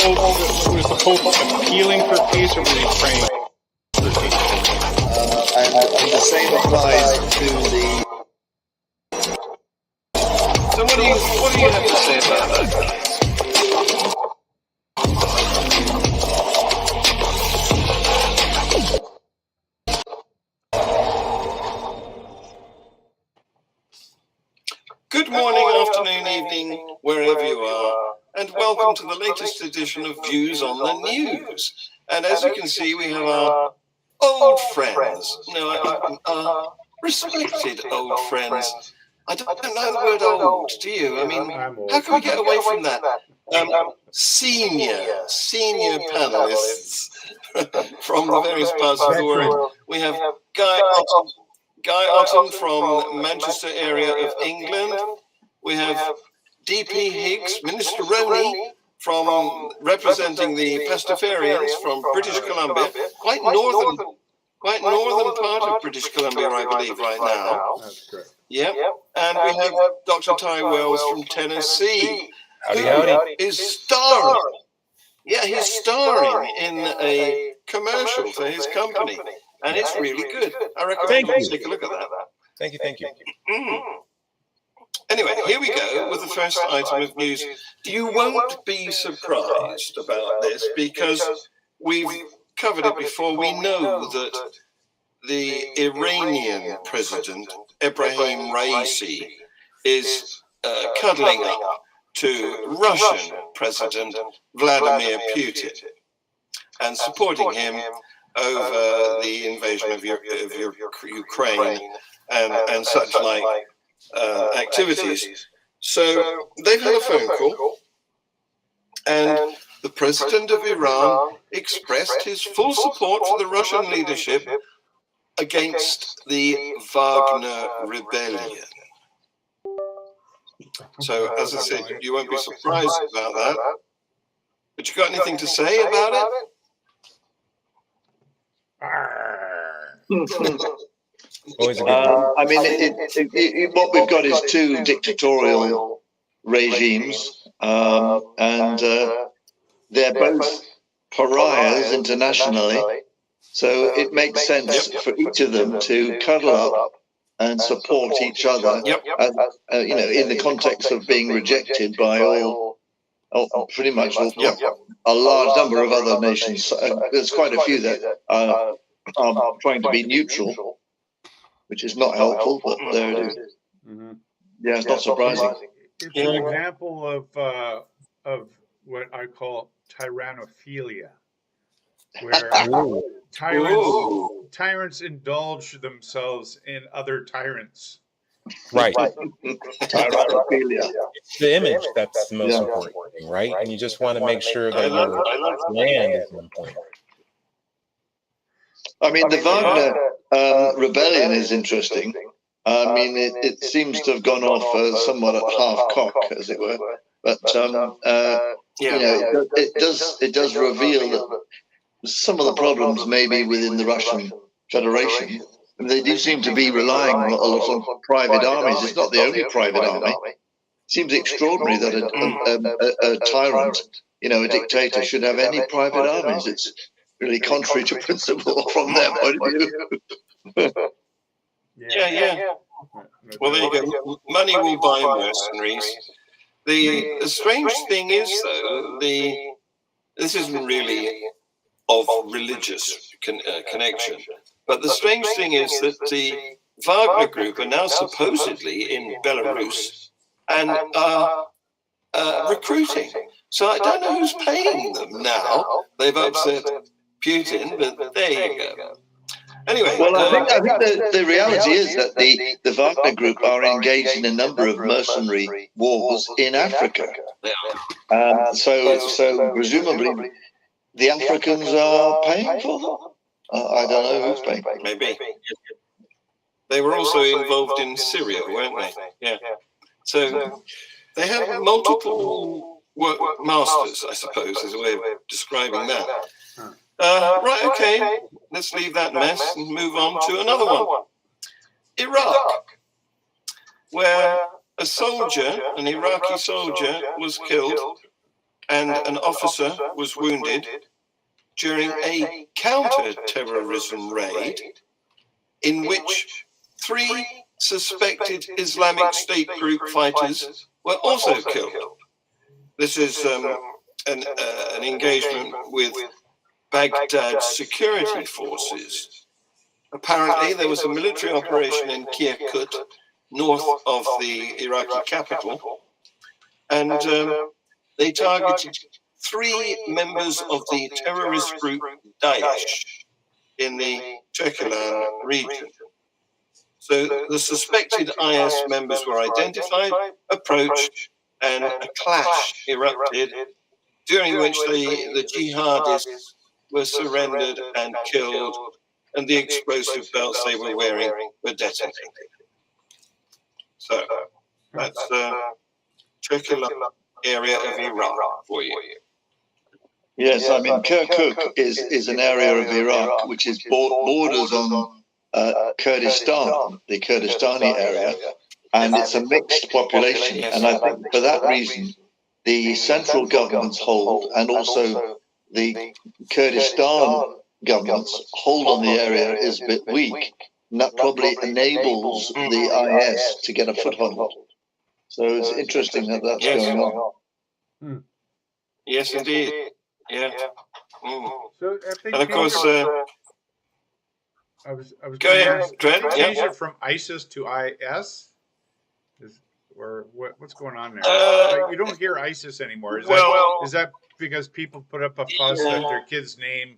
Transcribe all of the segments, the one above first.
was the Pope appealing for peace, or was he praying for peace? And the same applies to the. So what do you have to say about that? Good morning, afternoon, evening, wherever you are, and welcome to the latest edition of Views on the News. And as you can see, we have our old friends, our respected old friends. I don't know the word old, do you? I mean, how can we get away from that? Senior panelists from the various parts of the world. We have Guy Otten from Manchester area of England. We have D.P. Higgs, Minestrone from representing the Pastafarians from British Columbia, quite northern part of British Columbia, I believe, right now. That's correct. Yep. And we have Dr. Ty Wells from Tennessee, Howdy. is starring. Yeah, he's starring in a commercial for his company, and it's really good. I recommend you take a look at that. Thank you. Anyway, here we go with the first item of news. You won't be surprised about this because we've covered it before. We know that the Iranian president, Ebrahim Raisi, is cuddling up to Russian President Vladimir Putin and supporting him over the invasion of Ukraine and such like activities. So they've had a phone call, and the president of Iran expressed his full support for the Russian leadership against the Wagner rebellion. So, as I said, you won't be surprised about that. But you got anything to say about it? Always a good one. I mean, what we've got is two dictatorial regimes, and they're both pariahs internationally. So it makes sense for each of them to cuddle up and support each other, in the context of being rejected by pretty much a large number of other nations. There's quite a few that are trying to be neutral, which is not helpful, but there it is. Mm-hmm. Yeah, it's not surprising. It's an example of what I call tyrannophilia, where tyrants indulge themselves in other tyrants. Right. Tyrannophilia. It's the image that's the most important thing, right? And you just want to make sure that your land is important. I mean, the Wagner rebellion is interesting. I mean, it seems to have gone off somewhat at half cock, as it were. But it does reveal that some of the problems maybe within the Russian Federation. And they do seem to be relying a lot on private armies. It's not the only private army. It seems extraordinary that a tyrant, a dictator, should have any private armies. It's really contrary to principle from their point of view. Yeah. Well, there you go. Money will buy mercenaries. The strange thing is, though, this isn't really of religious connection, but the strange thing is that the Wagner group are now supposedly in Belarus and are recruiting. So I don't know who's paying them now. They've upset Putin, but there you go. Anyway, well, I think the reality is that the Wagner group are engaged in a number of mercenary wars in Africa. So presumably the Africans are paying for them. I don't know who's paying. Maybe. They were also involved in Syria, weren't they? Yeah. So they have multiple masters, I suppose, is a way of describing that. Right, okay, let's leave that mess and move on to another one. Iraq, where an Iraqi soldier was killed and an officer was wounded during a counter-terrorism raid in which 3 suspected Islamic State group fighters were also killed. This is an engagement with Baghdad's security forces. Apparently, there was a military operation in Kirkuk, north of the Iraqi capital, and they targeted 3 members of the terrorist group Daesh in the Turkestan region. So the suspected IS members were identified, approached, and a clash erupted, during which the jihadists were surrendered and killed, and the explosive belts they were wearing were detonated. So that's Turkestan area of Iraq for you. Yes, I mean, Kirkuk is an area of Iraq which is borders on Kurdistan, the Kurdistani area, and it's a mixed population. And I think for that reason, the central government's hold and also the Kurdistan government's hold on the area is a bit weak. And that probably enables the IS to get a foothold. So it's interesting that that's going on. Yes, indeed. Yeah. So if they And of course, I was go ahead, Trent. change it from ISIS to IS? Or what's going on there? Like, you don't hear ISIS anymore. Is that because people put up a fuss that their kid's name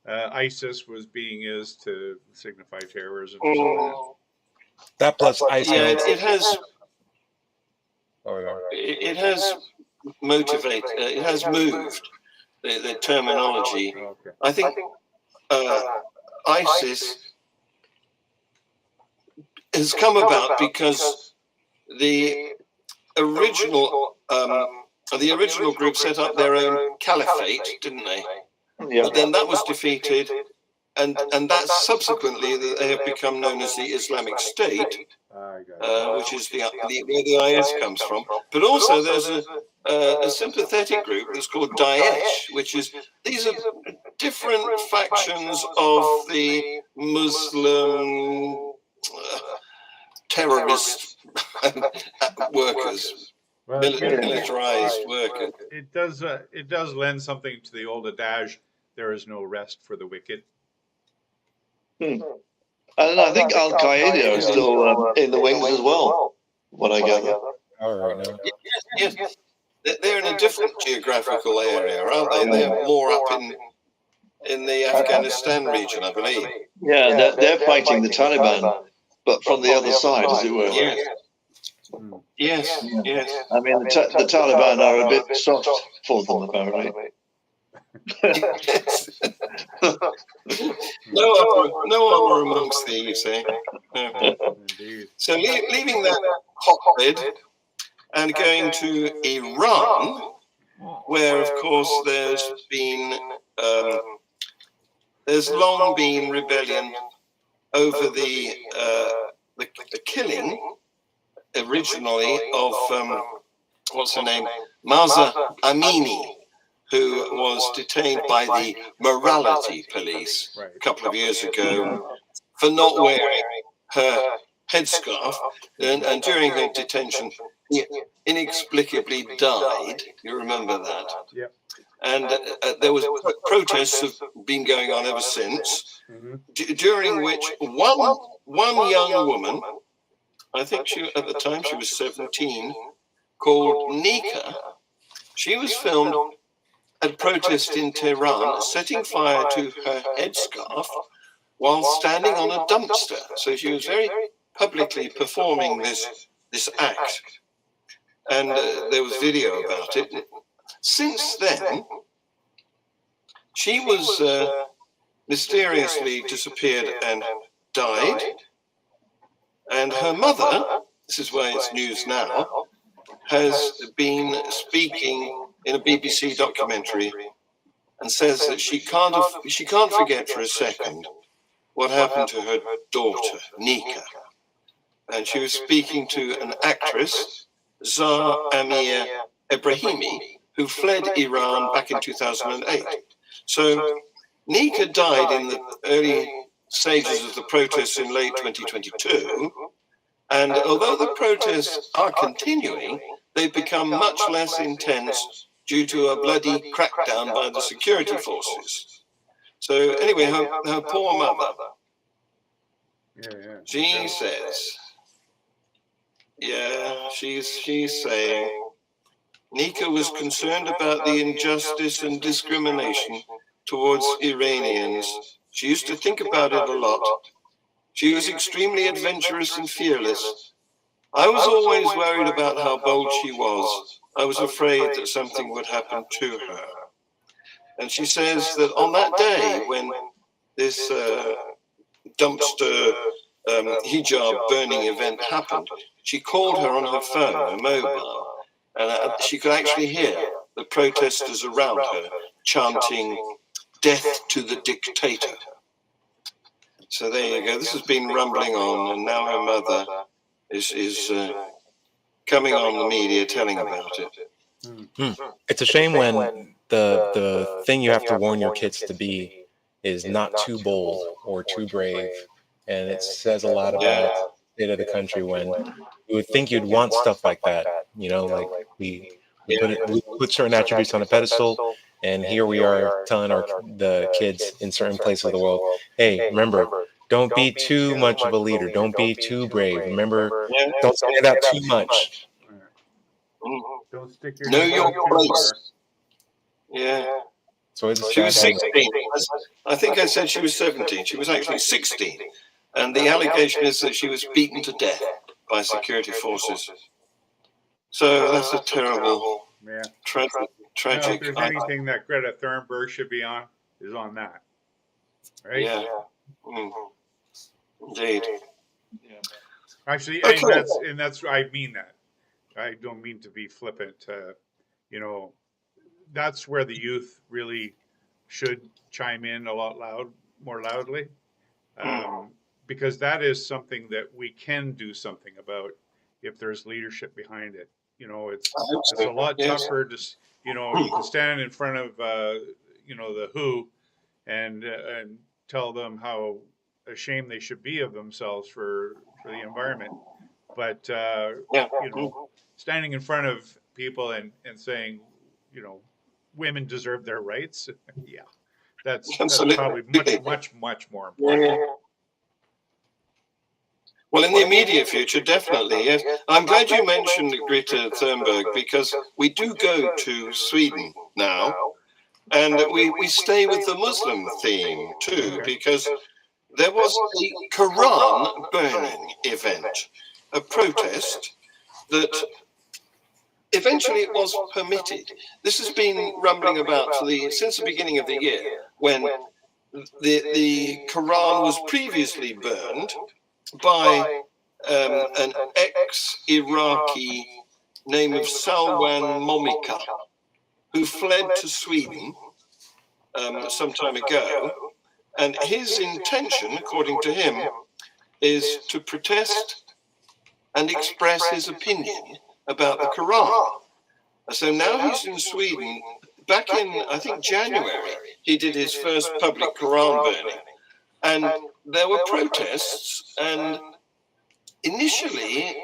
ISIS was being used to signify terrorism? That plus ISIS. Yeah, it has. Oh, yeah. It has motivated. It has moved the terminology. Okay. I think ISIS has come about because the original group set up their own caliphate, didn't they? Yeah. But then that was defeated, and that subsequently they have become known as the Islamic State, which is where the IS comes from. But also there's a sympathetic group that's called Daesh, which is, these are different factions of the Muslim terrorist workers, Well, militarized workers. it does lend something to the old adage, there is no rest for the wicked. And I think Al Qaeda are still in the wings as well, what I gather. All right now. Yes, they're in a different geographical area, aren't they? They're more up in the Afghanistan region, I believe. Yeah, they're fighting the Taliban, but from the other side, as it were. Yes. I mean, the Taliban are a bit soft for them, apparently. No armor amongst thieves, eh? Indeed. So leaving that hotbed and going to Iran, where of course there's long been rebellion over the killing originally of what's her name, Mahsa Amini, who was detained by the morality police a couple of years ago for not wearing her headscarf, and during her detention inexplicably died. You remember that? Yep. And there was protests have been going on ever since, during which one young woman, I think at the time she was 17, called Nika, she was filmed at a protest in Tehran setting fire to her headscarf while standing on a dumpster. So she was very publicly performing this act, and there was video about it. Since then, she was mysteriously disappeared and died, and her mother, this is why it's news now, has been speaking in a BBC documentary and says that she can't forget for a second what happened to her daughter, Nika. And she was speaking to an actress, Zahra Amir Ebrahimi, who fled Iran back in 2008. So Nika died in the early stages of the protests in late 2022. And although the protests are continuing, they've become much less intense due to a bloody crackdown by the security forces. So anyway, her poor mother, she says, she's saying, Nika was concerned about the injustice and discrimination towards Iranians. She used to think about it a lot. She was extremely adventurous and fearless. I was always worried about how bold she was. I was afraid that something would happen to her. And she says that on that day when this dumpster hijab burning event happened, she called her on her phone, her mobile, and she could actually hear the protesters around her chanting, "Death to the dictator." So there you go. This has been rumbling on, and now her mother is coming on the media telling about it. It's a shame when the thing you have to warn your kids to be is not too bold or too brave, and it says a lot about the state of the country when you would think you'd want stuff like that. Like we put certain attributes on a pedestal, and here we are telling the kids in certain places of the world, hey, remember, don't be too much of a leader. Don't be too brave. Remember, don't stand out too much. Don't stick your Know neck your out too place. far. Yeah. So She was 16. I think I said she was 17. She was actually 16. And the allegation is that she was beaten to death by security forces. So that's a terrible, tragic. Now, if there's anything that Greta Thunberg should be on, is on that. Right? Yeah. Indeed. Actually, Okay. and that's I mean that. I don't mean to be flippant. That's where the youth really should chime in a lot more loudly, because that is something that we can do something about if there's leadership behind it. It's a lot tougher to, you can stand in front of, the WHO and tell them how ashamed they should be of themselves for the environment. But, standing in front of people and saying, women deserve their rights. Yeah, that's probably much more important. Well, in the immediate future, definitely, yes. I'm glad you mentioned Greta Thunberg, because we do go to Sweden now, and we stay with the Muslim theme too, because there was a Quran burning event, a protest that eventually it was permitted. This has been rumbling about since the beginning of the year, when the Quran was previously burned by an ex-Iraqi named of Salwan Momika, who fled to Sweden some time ago. And his intention, according to him, is to protest and express his opinion about the Quran. So now he's in Sweden. Back in, I think, January, he did his first public Quran burning. And there were protests, and initially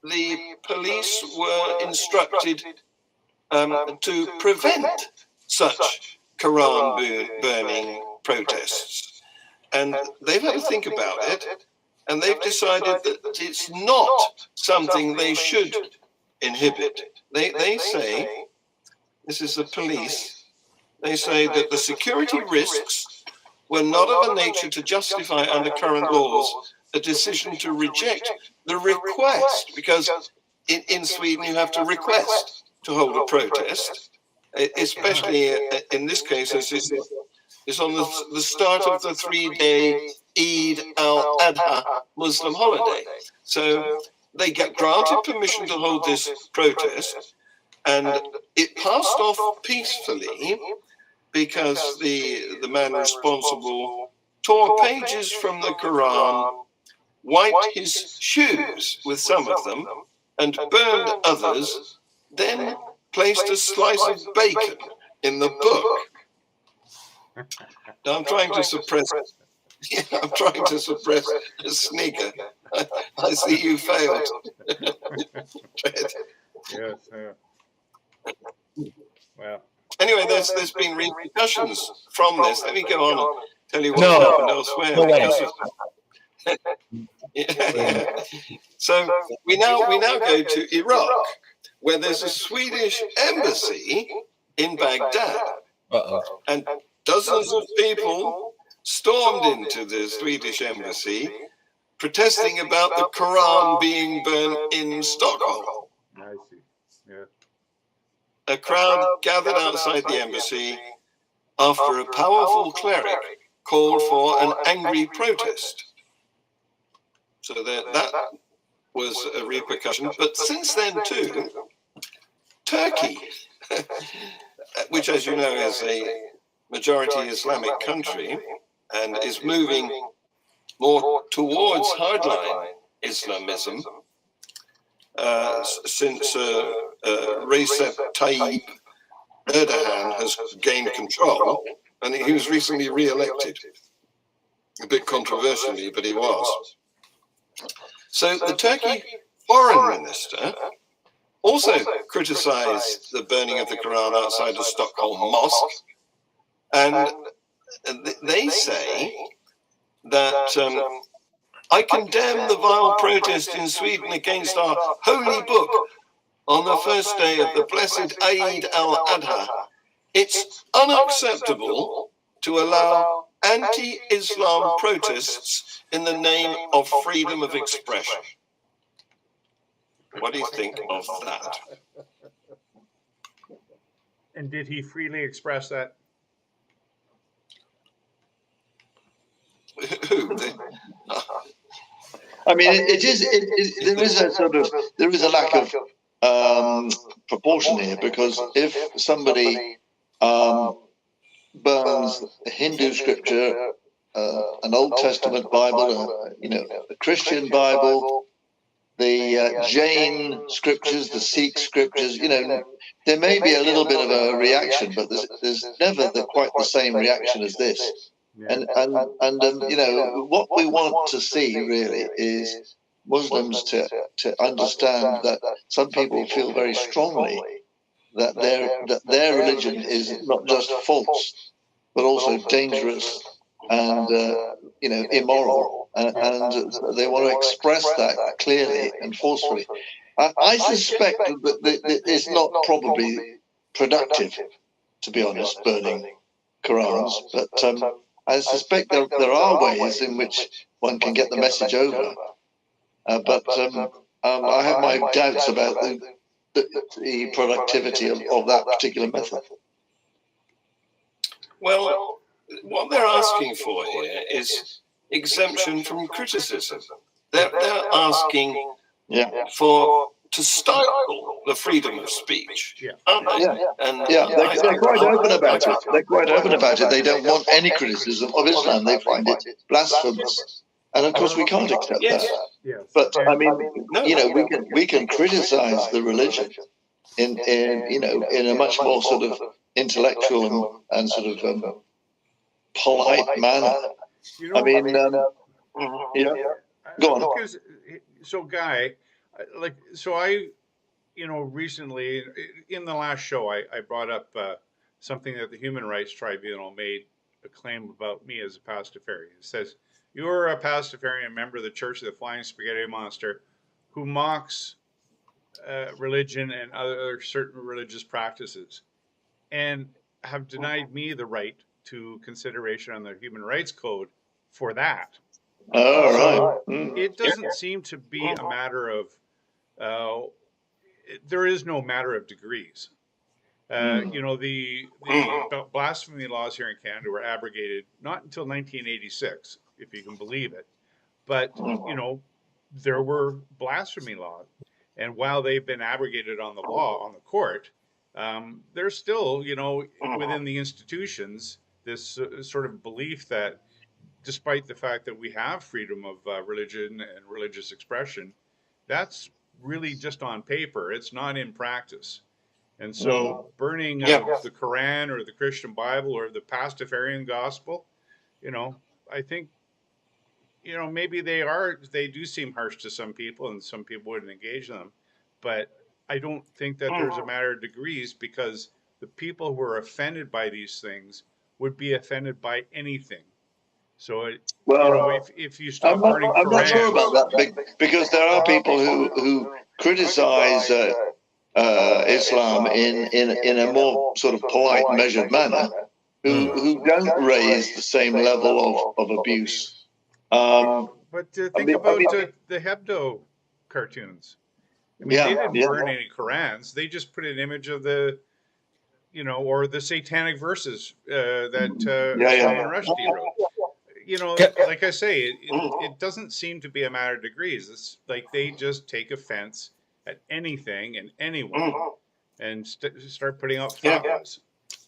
the police were instructed to prevent such Quran burning protests. And they've had to think about it, and they've decided that it's not something they should inhibit. They say, this is the police, they say that the security risks were not of a nature to justify under current laws a decision to reject the request, because in Sweden you have to request to hold a protest, especially in this case as it's on the start of the 3-day Eid al-Adha Muslim holiday. So they get granted permission to hold this protest, and it passed off peacefully because the man responsible tore pages from the Quran, wiped his shoes with some of them, and burned others, then placed a slice of bacon in the book. Now I'm trying to suppress. Yeah, I'm trying to suppress a snigger. I see you failed. Yes. Well. Anyway, there's been repercussions from this. Let me go on and tell you what's No. happened elsewhere. No way. Because of, yeah. So we now go to Iraq, where there's a Swedish embassy in Baghdad, Uh-oh. and dozens of people stormed into the Swedish embassy protesting about the Quran being burned in Stockholm. I see. Yeah. A crowd gathered outside the embassy after a powerful cleric called for an angry protest. So that was a repercussion. But since then, too, Turkey, which, as you know, is a majority Islamic country and is moving more towards hardline Islamism, since Recep Tayyip Erdogan has gained control, and he was recently re-elected, a bit controversially, but he was. So the Turkey foreign minister also criticised the burning of the Quran outside a Stockholm mosque, and they say that I condemn the vile protest in Sweden against our holy book on the first day of the blessed Eid al-Adha. It's unacceptable to allow anti-Islam protests in the name of freedom of expression. What do you think of that? And did he freely express that? Who? I mean, there is a sort of lack of proportion here, because if somebody burns a Hindu scripture, an Old Testament Bible, a Christian Bible, the Jain scriptures, the Sikh scriptures, there may be a little bit of a reaction, but there's never quite the same reaction as this. Yeah. And what we want to see really is Muslims to understand that some people feel very strongly that their religion is not just false, but also dangerous and immoral, and they want to express that clearly and forcefully. I suspect that it's not probably productive, to be honest, burning Qurans, but I suspect there are ways in which one can get the message over, but I have my doubts about the productivity of that particular method. Well, what they're asking for here is exemption from criticism. They're asking to stifle the freedom of speech, aren't they? They're quite open about it. They're quite open about it. They don't want any criticism of Islam. They find it blasphemous, and of course we can't accept that. Yes. But I mean, we can criticize the religion in a much more sort of intellectual and sort of polite manner. I mean, go on. Because, so Guy, recently in the last show, I brought up something that the Human Rights Tribunal made a claim about me as a pastafarian. It says, you're a pastafarian member of the Church of the Flying Spaghetti Monster who mocks religion and other certain religious practices and have denied me the right to consideration on the Human Rights Code for that. Oh, right. It doesn't seem to be a matter of, there is no matter of degrees. The blasphemy laws here in Canada were abrogated not until 1986, if you can believe it. But, there were blasphemy laws. And while they've been abrogated on the court, there's still, within the institutions, this sort of belief that despite the fact that we have freedom of religion and religious expression, that's really just on paper. It's not in practice. And so burning of the Quran or the Christian Bible or the Pastafarian gospel, I think, maybe they do seem harsh to some people and some people wouldn't engage them. But I don't think that there's a matter of degrees, because the people who are offended by these things would be offended by anything. So, if you stop burning I'm not sure Qurans, about that because there are people who criticize Islam in a more sort of polite, measured manner, who don't raise the same level of abuse. but think about the Hebdo cartoons. I mean, they didn't burn any Qurans. They just put an image of the, or the satanic verses that Salman Rushdie wrote. Like I say, it doesn't seem to be a matter of degrees. It's like they just take offense at anything and anyone and start putting out fatwas.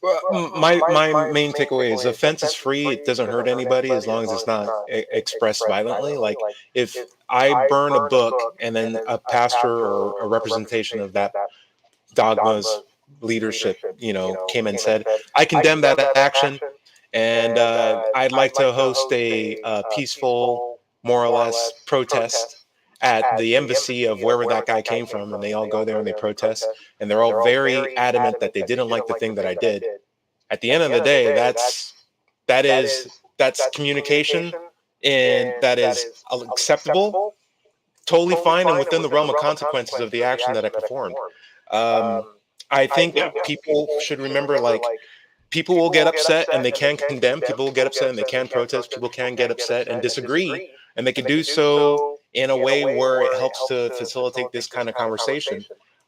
Well, my main takeaway is offense is free. It doesn't hurt anybody as long as it's not expressed violently. Like if I burn a book and then a pastor or a representation of that dogma's leadership, came and said, I condemn that action, and I'd like to host a peaceful, more or less, protest at the embassy of wherever that guy came from, and they all go there and they protest, and they're all very adamant that they didn't like the thing that I did. At the end of the day, that's communication, and that is acceptable, totally fine, and within the realm of consequences of the action that I performed. I think people should remember, like, people will get upset and they can condemn. People will get upset and they can protest. People can get upset and disagree, and they can do so in a way where it helps to facilitate this kind of conversation.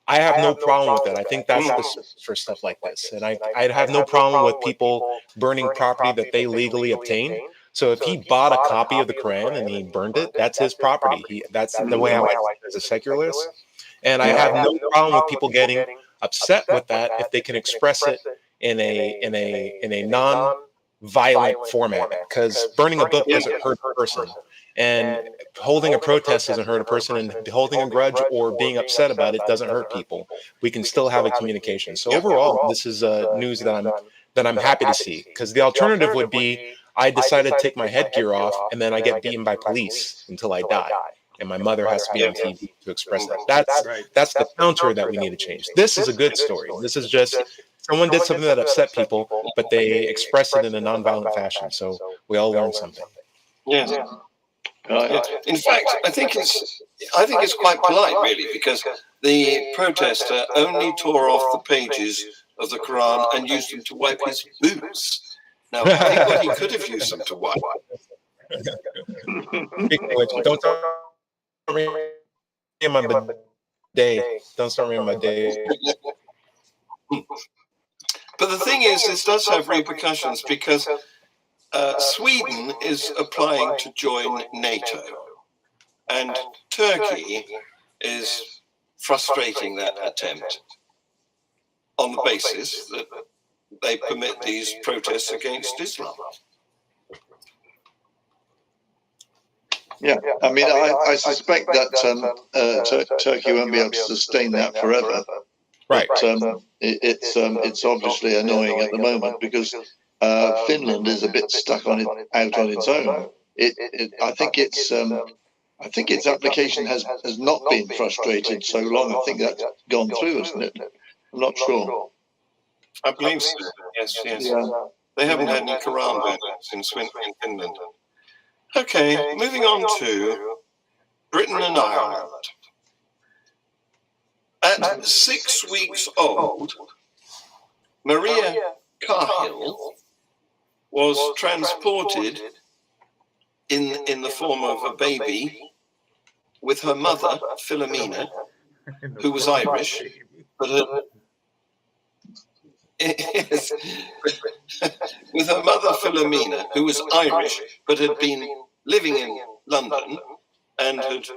I have no problem with that. I think that's for stuff like this. And I'd have no problem with people burning property that they legally obtained. So if he bought a copy of the Quran and he burned it, that's his property. That's the way I like it as a secularist. And I have no problem with people getting upset with that if they can express it in a non-violent format. Because burning a book doesn't hurt a person, and holding a protest doesn't hurt a person, and holding a grudge or being upset about it doesn't hurt people. We can still have a communication. So overall, this is news that I'm happy to see, because the alternative would be I decided to take my headgear off and then I get beaten by police until I die, and my mother has to be on TV to express that. That's the counter that we need to change. This is a good story. This is just someone did something that upset people, but they expressed it in a nonviolent fashion. So we all learned something. Yes. In fact, I think it's quite polite, really, because the protester only tore off the pages of the Quran and used them to wipe his boots. Now, I think what he could have used them to wipe. Don't start me in my day. Don't start me in my day. But the thing is, this does have repercussions, because Sweden is applying to join NATO, and Turkey is frustrating that attempt on the basis that they permit these protests against Islam. Yeah, I mean, I suspect that Turkey won't be able to sustain that forever. Right. But it's obviously annoying at the moment because Finland is a bit stuck out on its own. I think its application has not been frustrated so long. I think that's gone through, isn't it? I'm not sure. I believe so. Yes. Yeah. They haven't had any Quran burnings in Finland. Okay, moving on to Britain and Ireland. At 6 weeks old, Maria Cahill was transported in the form of a baby with her mother, Philomena, who was Irish, but with her mother, Philomena, who was Irish, but had been living in London and had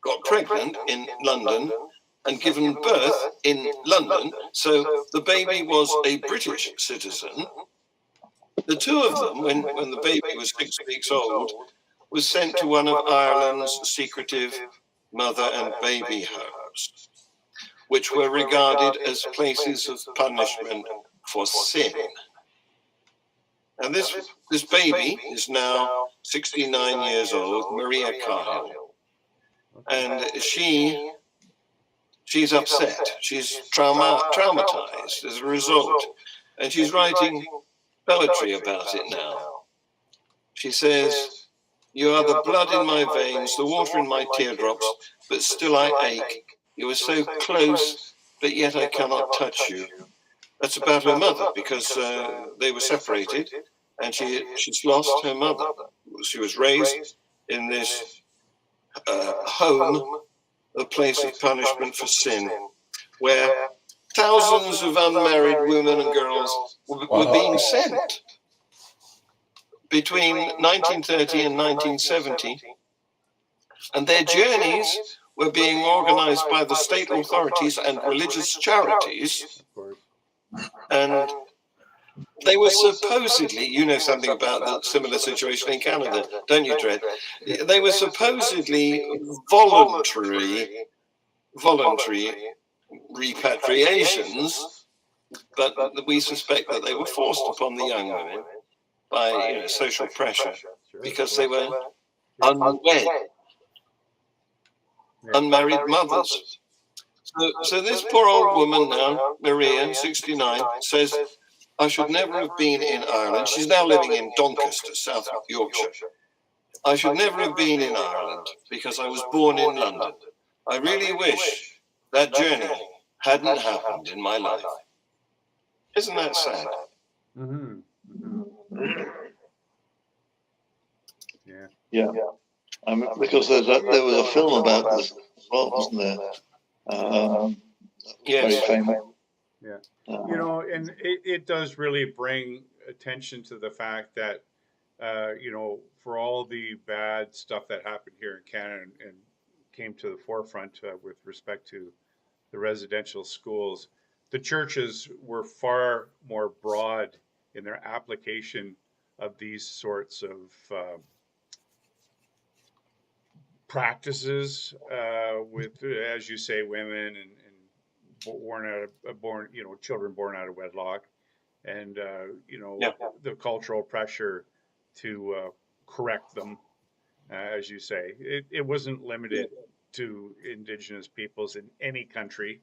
got pregnant in London and given birth in London, so the baby was a British citizen. The two of them, when the baby was 6 weeks old, was sent to one of Ireland's secretive mother and baby homes. which were regarded as places of punishment for sin. And this baby is now 69 years old, Maria Kyle, and she's upset. She's traumatized as a result, and she's writing poetry about it now. She says, "You are the blood in my veins, the water in my teardrops, but still I ache. You are so close, but yet I cannot touch you." That's about her mother, because they were separated, and she's lost her mother. She was raised in this home, a place of punishment for sin, where thousands of unmarried women and girls were being sent. Between 1930 and 1970, and their journeys were being organized by the state authorities and religious charities, and they were supposedly, you know something about the similar situation in Canada, don't you, Dred? They were supposedly voluntary repatriations, but we suspect that they were forced upon the young women by social pressure, because they were unwed, unmarried mothers. So this poor old woman now, Maria, 69, says, "I should never have been in Ireland." She's now living in Doncaster, South Yorkshire. "I should never have been in Ireland because I was born in London. I really wish that journey hadn't happened in my life." Isn't that sad? Mm-hmm. Yeah. Because there was a film about this as well, wasn't there? Yes. Very famous. Yeah. And it does really bring attention to the fact that, for all the bad stuff that happened here in Canada and came to the forefront with respect to the residential schools, the churches were far more broad in their application of these sorts of practices with, as you say, women and children born out of wedlock, and the cultural pressure to correct them, as you say. It wasn't limited to Indigenous peoples in any country.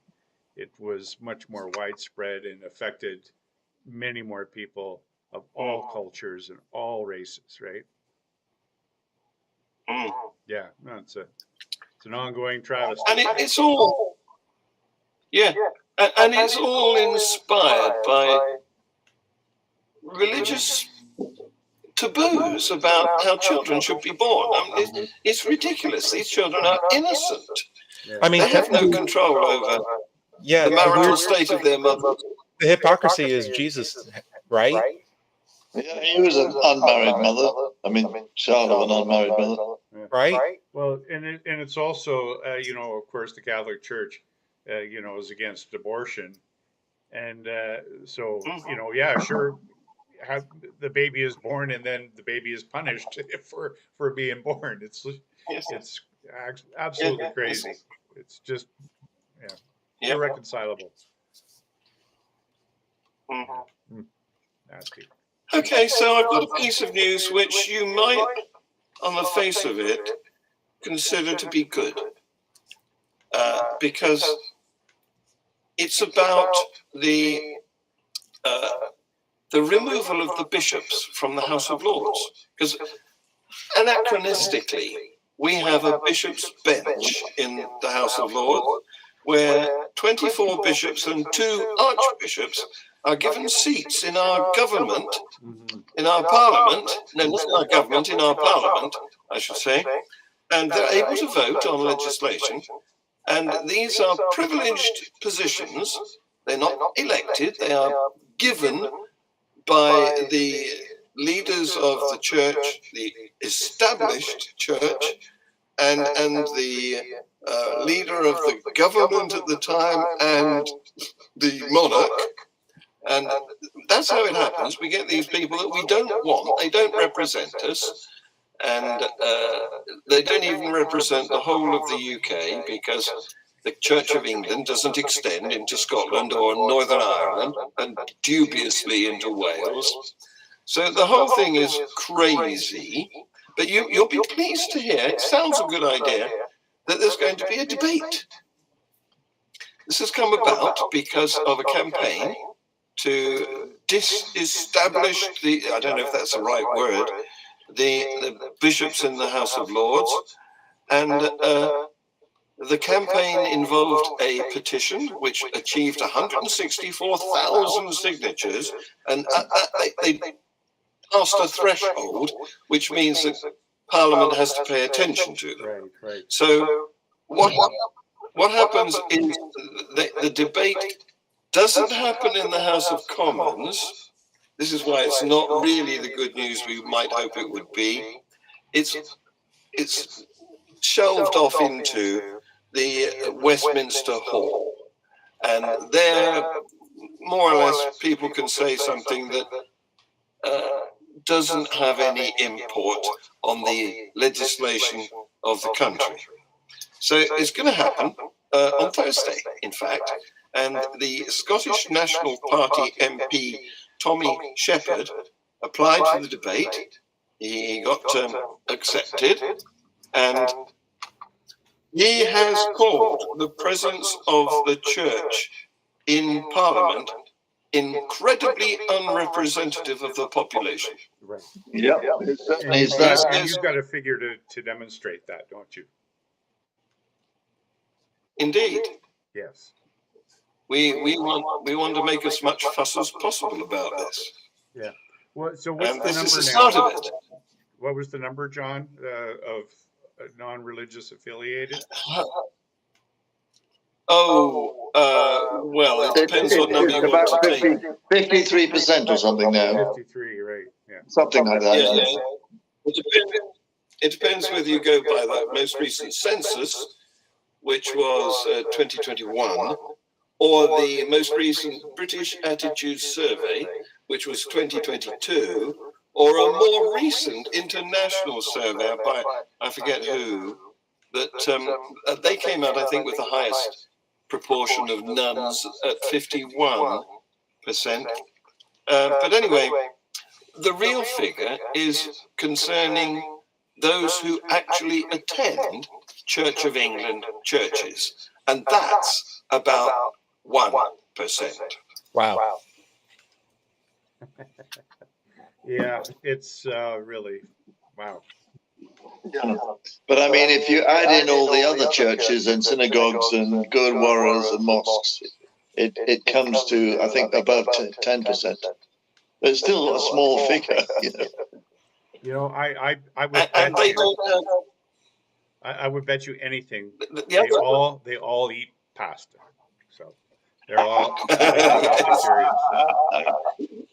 It was much more widespread and affected many more people of all cultures and all races, right? Yeah, no, it's an ongoing travesty. And it's all, and it's all inspired by religious taboos about how children should be born. I mean, it's ridiculous. These children are innocent. I mean, they have no control over the marital state of their mother. The hypocrisy is Jesus, right? Yeah, he was an unmarried mother. I mean, child of an unmarried mother. Right? Well, and it's also, of course, the Catholic Church, is against abortion, and so sure, the baby is born and then the baby is punished for being born. It's absolutely crazy. It's just irreconcilable. Nasty. Okay, so I've got a piece of news which you might, on the face of it, consider to be good, because it's about the removal of the bishops from the House of Lords. Because anachronistically, we have a bishop's bench in the House of Lords, where 24 bishops and 2 archbishops are given seats in our government, in our parliament, no, not in our government, in our parliament, I should say, and they're able to vote on legislation. And these are privileged positions. They're not elected, they are given by the leaders of the church, the established church, and the leader of the government at the time, and the monarch. And that's how it happens. We get these people that we don't want. They don't represent us. And they don't even represent the whole of the UK, because the Church of England doesn't extend into Scotland or Northern Ireland and dubiously into Wales. So the whole thing is crazy, but you'll be pleased to hear, it sounds a good idea, that there's going to be a debate. This has come about because of a campaign to disestablish I don't know if that's the right word, the bishops in the House of Lords. And the campaign involved a petition which achieved 164,000 signatures, and they passed a threshold, which means that Parliament has to pay attention to them. Right. So what happens is the debate doesn't happen in the House of Commons. This is why it's not really the good news we might hope it would be. It's shelved off into the Westminster Hall, and there, more or less, people can say something that doesn't have any import on the legislation of the country. So it's going to happen on Thursday, in fact, and the Scottish National Party MP Tommy Shepherd applied for the debate. He got accepted, and he has called the presence of the church in Parliament incredibly unrepresentative of the population. Right. Yeah, it certainly is that. And you've got a figure to demonstrate that, don't you? Indeed. Yes. We want to make as much fuss as possible about this. Yeah. Well, so what's And the this number is the now? start of it. What was the number, John, of non-religious affiliated? Well, it depends what number you want to take. 53% or something now. 53, right? Yeah. Something like that. Yeah. It depends whether you go by the most recent census, which was 2021, or the most recent British Attitudes Survey, which was 2022, or a more recent international survey by, I forget who, that they came out, I think, with the highest proportion of nuns at 51%. But anyway, the real figure is concerning those who actually attend Church of England churches, and that's about 1%. Wow. Yeah, it's really, wow. Yeah. But I mean, if you add in all the other churches and synagogues and gurdwaras and mosques, it comes to, I think, above 10%. But it's still a small figure, you know. You know, I would And bet they you, don't have, I would bet you anything. the They all eat pasta, so they're all vegetarians.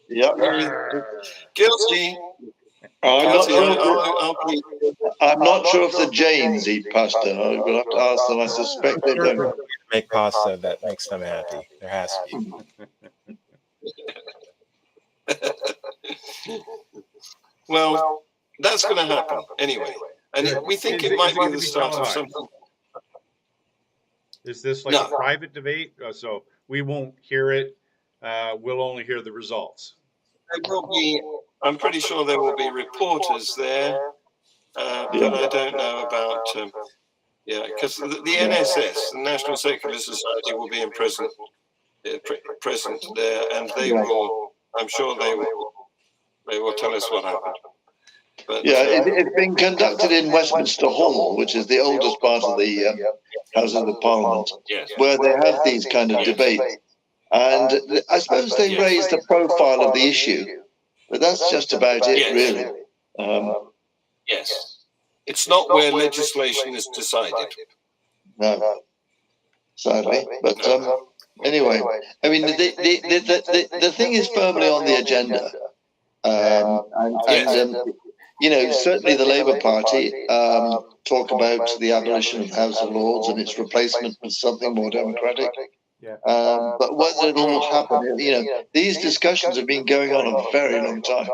Yeah. guilty. I'm not Guilty. sure. I'll plead. I'm not sure if the Jains eat pasta. We'll have to ask them. I suspect they don't. Make pasta that makes them happy. There has to be. Well, that's going to happen anyway. And we think it might be the start of something. Is this like a private debate? So we won't hear it. We'll only hear the results. There will be, I'm pretty sure there will be reporters there, but I don't know about, because the NSS, the National Secular Society, will be present there, and they will, I'm sure they will tell us what happened. But, it's been conducted in Westminster Hall, which is the oldest part of the Houses of Parliament, yes. where they have these kind of debates. And I suppose they raise the profile of the issue, but that's just about it, really. Yes. It's not where legislation is decided. No, sadly. But anyway, I mean, the thing is firmly on the agenda. You know, certainly the Labour Party talk about the abolition of the House of Lords and its replacement with something more democratic. But whether it will happen, you know, these discussions have been going on a very long time.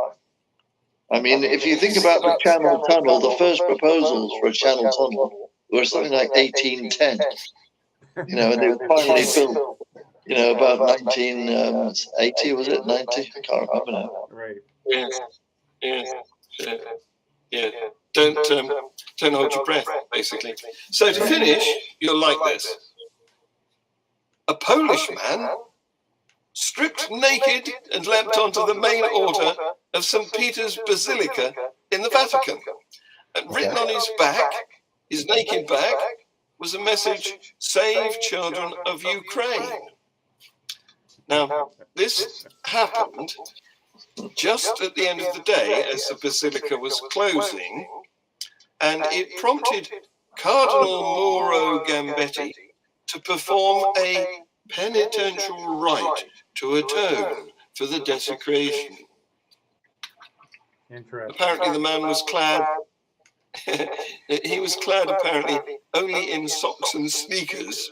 I mean, if you think about the Channel Tunnel, the first proposals for a Channel Tunnel were something like 1810. You know, and they were finally built, you know, about 1980, was it? 90? I can't remember now. Right. Yes. Yes. Yeah. Don't hold your breath, basically. So to finish, you'll like this. A Polish man stripped naked and leapt onto the main altar of St. Peter's Basilica in the Vatican. And written on his back, his naked back, was a message, "Save children of Ukraine." Now, this happened just at the end of the day as the Basilica was closing, and it prompted Cardinal Mauro Gambetti to perform a penitential rite to atone for the desecration. Interesting. Apparently the man was clad, he was clad apparently only in socks and sneakers.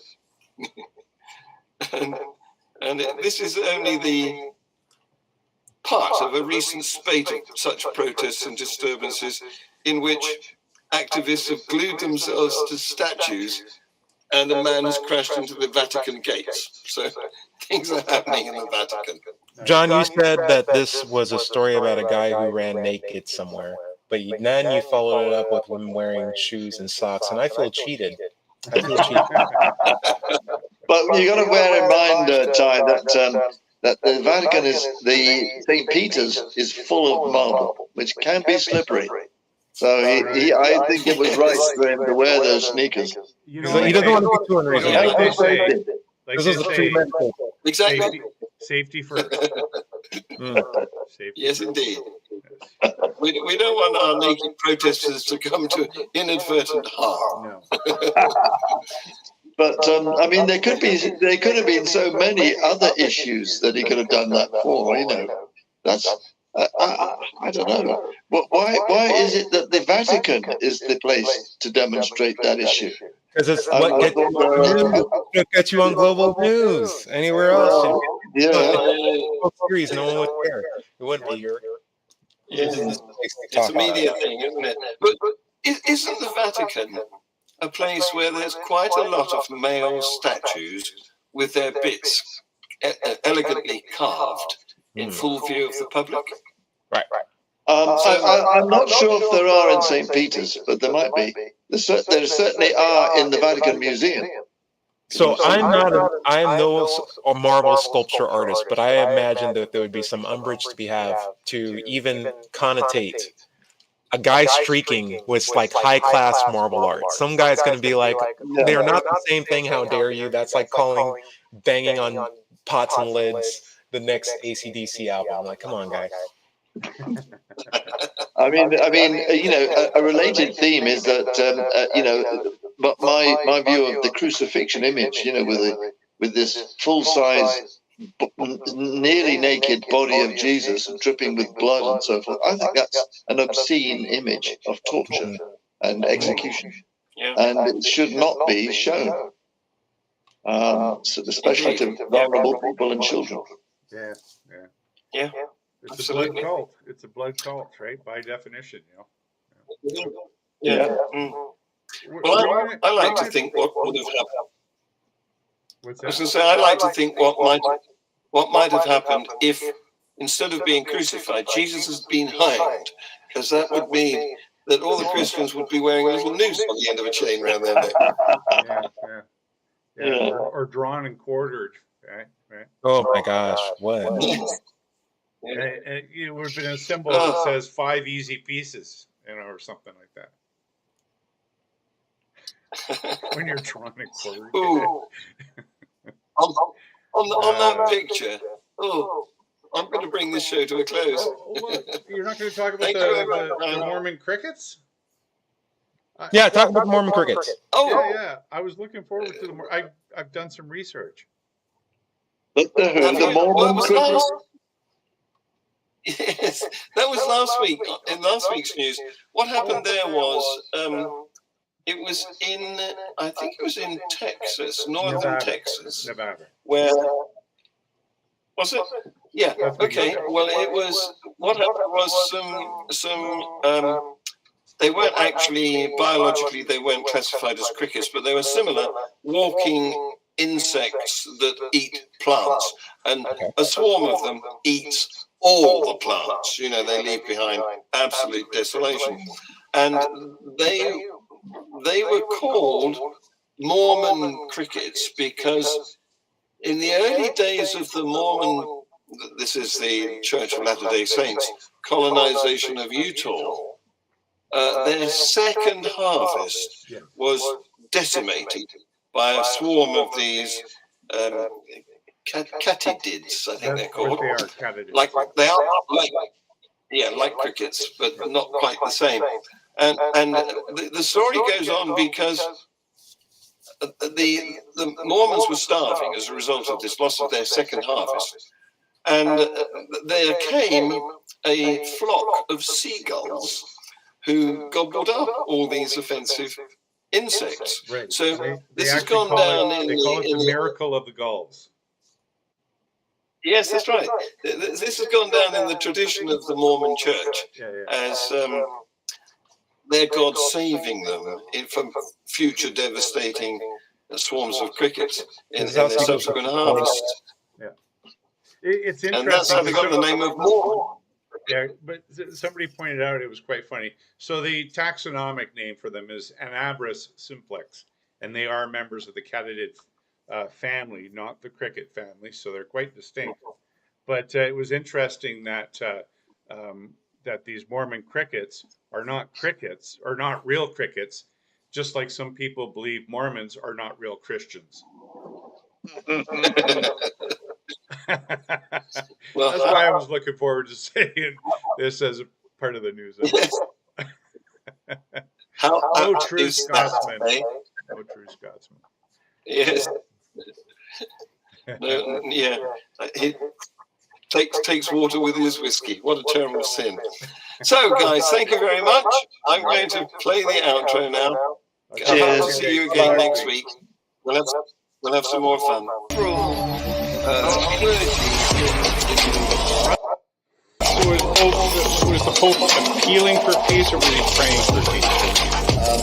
and this is only the part of a recent spate of such protests and disturbances in which activists have glued themselves to statues and a man has crashed into the Vatican gates. So things are happening in the Vatican. John, you said that this was a story about a guy who ran naked somewhere, but then you followed it up with him wearing shoes and socks, and I feel cheated. I feel cheated. But you got to bear in mind, Ty, that the Vatican the St. Peter's is full of marble, which can be slippery. So I think it was right for him to wear those sneakers. You know, He doesn't want to be too unreasonable. like they say, This is a premeditated. Exactly. safety first. Safety Yes, first. indeed. We don't want our naked protesters to come to inadvertent harm. No. But I mean, there could have been so many other issues that he could have done that for. You know, that's I don't know. But why is it that the Vatican is the place to demonstrate that issue? Because it's what gets you on news. It gets you on global news. Anywhere else, series, no one would care. It wouldn't be here. Yes, it's a media thing, isn't it? But isn't the Vatican a place where there's quite a lot of male statues with their bits elegantly carved in full view of the public? Right. I'm not sure if there are in St. Peter's, but there might be. There certainly are in the Vatican Museum. So I'm no marble sculpture artist, but I imagine that there would be some umbrage to be have to even connotate a guy streaking with like high class marble art. Some guy's going to be like, they're not the same thing. How dare you? That's like calling banging on pots and lids the next AC/DC album. I'm like, come on, guys. I mean, you know, a related theme is that you know, but my view of the crucifixion image, you know, with this full size, nearly naked body of Jesus dripping with blood and so forth. I think that's an obscene image of torture and execution, and it should not be shown, so especially to vulnerable people and children. Yeah. It's Absolutely. a blood cult. It's a blood cult, right? By definition, you know. Yeah. Well, I like to think what would have happened. What's I was that? going to say, I like to think what might have happened if, instead of being crucified, Jesus has been hanged, because that would mean that all the Christians would be wearing a little noose on the end of a chain around their neck. Yeah. Or drawn and quartered, right? Oh my gosh, what? And it would have been a symbol that says 5 easy pieces, you know, or something like that. When you're drawn and quartered. Ooh. On that picture, I'm going to bring this show to a close. You're not going to talk about Thank you very much. the Mormon crickets? Yeah, talk about the Mormon crickets. Yeah. I was looking forward to I've done some research. The Mormon crickets. Yes, that was last week. In last week's news, what happened there was it was I think it was in Texas, northern Texas. Nevada. Where was it? Yeah. Okay. Well, it was. What happened was some they weren't actually, biologically, they weren't classified as crickets, but they were similar walking insects that eat plants. And a swarm of them eats all the plants. You know, they leave behind absolute desolation. And they were called Mormon crickets because in the early days of the Mormon, this is the Church of Latter-day Saints, colonization of Utah, their second harvest was decimated by a swarm of these katydids, I think they're called. What they are, katydids. Like crickets, but not quite the same. And the story goes on because the Mormons were starving as a result of this loss of their second harvest. And there came a flock of seagulls who gobbled up all these offensive insects. Right. So They this has actually gone call down they call it the miracle of the gulls. Yes, that's right. This has gone down in the tradition of the Mormon Church as their God saving them from future devastating swarms of crickets in their subsequent harvest. Yeah, it's interesting. And that's how they got the name of Mormon. Yeah, but somebody pointed out, it was quite funny. So the taxonomic name for them is Anabras simplex, and they are members of the katydid family, not the cricket family, so they're quite distinct. But it was interesting that that these Mormon crickets are not crickets, or not real crickets, just like some people believe Mormons are not real Christians. Well, that's why I was looking forward to saying this as a part of the news. How true Scotsman. No true Scotsman. Yes. No, yeah. He takes water with his whiskey. What a terrible sin. So, guys, thank you very much. I'm going to play the outro now. I'll see you again next week. We'll have some more fun. Was the Pope appealing for peace, or was he praying for peace?